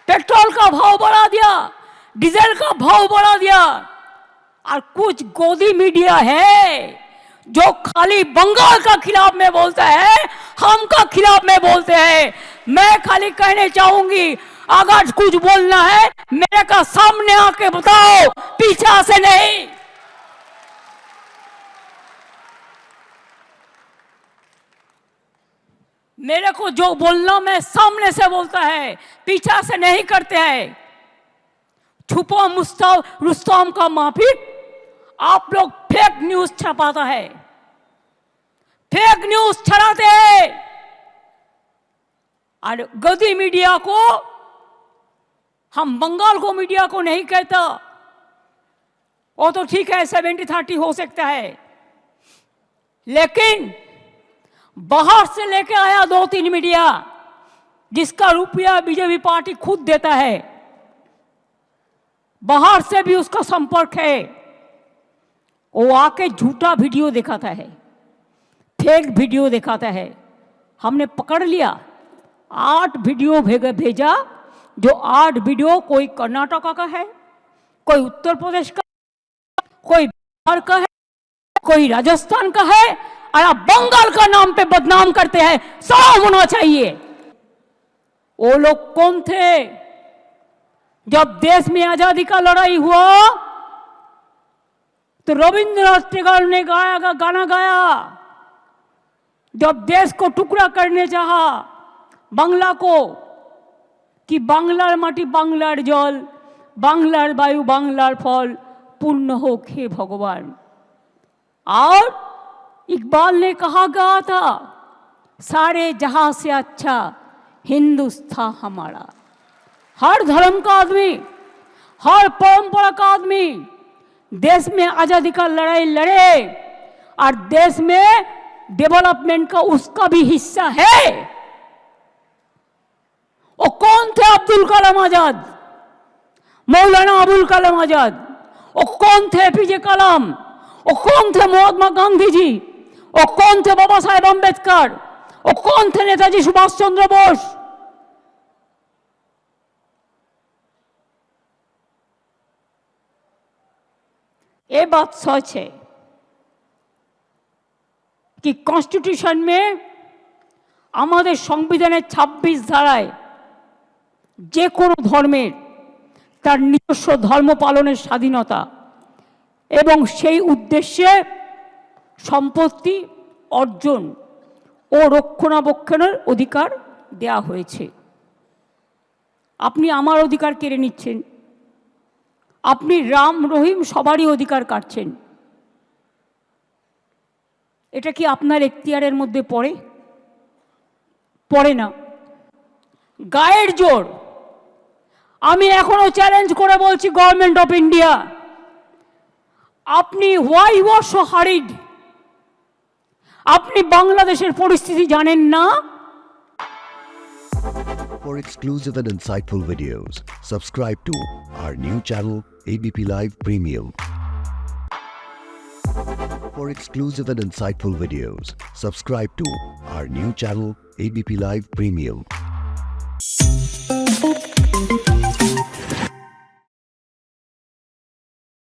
Petrol का भाव बढ़ा दिया, डीजल का भाव बढ़ा दिया। और कुछ गोदी मीडिया है जो खाली बंगाल का खिलाफ में बोलता है, हम का खिलाफ में बोलते हैं। मैं खाली कहने चाहूंगी, अगर कुछ बोलना है मेरे का सामने आके बताओ, पीछा से नहीं। मेरे को जो बोलना मैं सामने से बोलता है, पीछा से नहीं करते हैं। छुपा रुस्तम का माफिक आप लोग फेक न्यूज छपाता है, फेक न्यूज छड़ाते हैं। और गदी मीडिया को, हम बंगाल को मीडिया को नहीं कहता, वो तो ठीक है 70-30 हो सकता है, लेकिन बाहर से लेके आया 2-3 मीडिया जिसका रुपया बीजेपी पार्टी खुद देता है, बाहर से भी उसका संपर्क है। वो आके झूठा वीडियो दिखाता है, फेक वीडियो दिखाता है। हमने पकड़ लिया, 8 वीडियो भेजा, जो 8 वीडियो कोई कर्नाटका का है, कोई उत्तर प्रदेश का, कोई बिहार का है, कोई राजस्थान का है, और आप बंगाल का नाम पे बदनाम करते हैं। शर्म होना चाहिए। वो लोग कौन थे? जब देश में आजादी का लड़ाई हुआ तो रविंद्रनाथ टैगोर ने गाना गाया। जब देश को टुकड़ा करने चाहा बांग्ला को, कि बांग्लार माटी बांग्लार जल, बांग्लार वायु बांग्लार फल, पूर्ण हो खे भगवान। और इकबाल ने कहा गया था, सारे जहां से अच्छा हिंदुस्तान हमारा। हर धर्म का आदमी, हर परंपरा का आदमी देश में आजादी का लड़ाई लड़े, और देश में डेवलपमेंट का उसका भी हिस्सा है। वो कौन थे? अब्दुल कलाम आजाद, मौलाना अबुल कलाम आजाद। वो कौन थे? एपीजे कलाम। वो कौन थे? महात्मा गांधी जी। वो कौन थे? बाबा साहेब अम्बेडकर। वो कौन थे? नेताजी सुभाष चंद्र बोस। ये बात सच है कि कॉन्स्टिट्यूशन में हमारे संविधान 26 धाराয় যে কোনো ধর্মের তার নিজস্ব ধর্ম পালনের স্বাধীনতা এবং সেই উদ্দেশ্যে সম্পত্তি অর্জন ও রক্ষণাবেক্ষণের অধিকার দেয়া হয়েছে। আপনি আমার অধিকার কেড়ে নিচ্ছেন, আপনি রাম রহিম সবারই অধিকার কাটছেন। এটা কি আপনার এখতিয়ারের মধ্যে পড়ে? পড়ে না। গায়ের জোর আমি এখনো চ্যালেঞ্জ করে বলছি গভর্নমেন্ট অফ ইন্ডিয়া, আপনি why you are so hurried? আপনি বাংলাদেশের পরিস্থিতি জানেন না? For exclusive and insightful videos, subscribe to our new channel ABP Live Premium. For exclusive and insightful videos, subscribe to our new channel ABP Live Premium.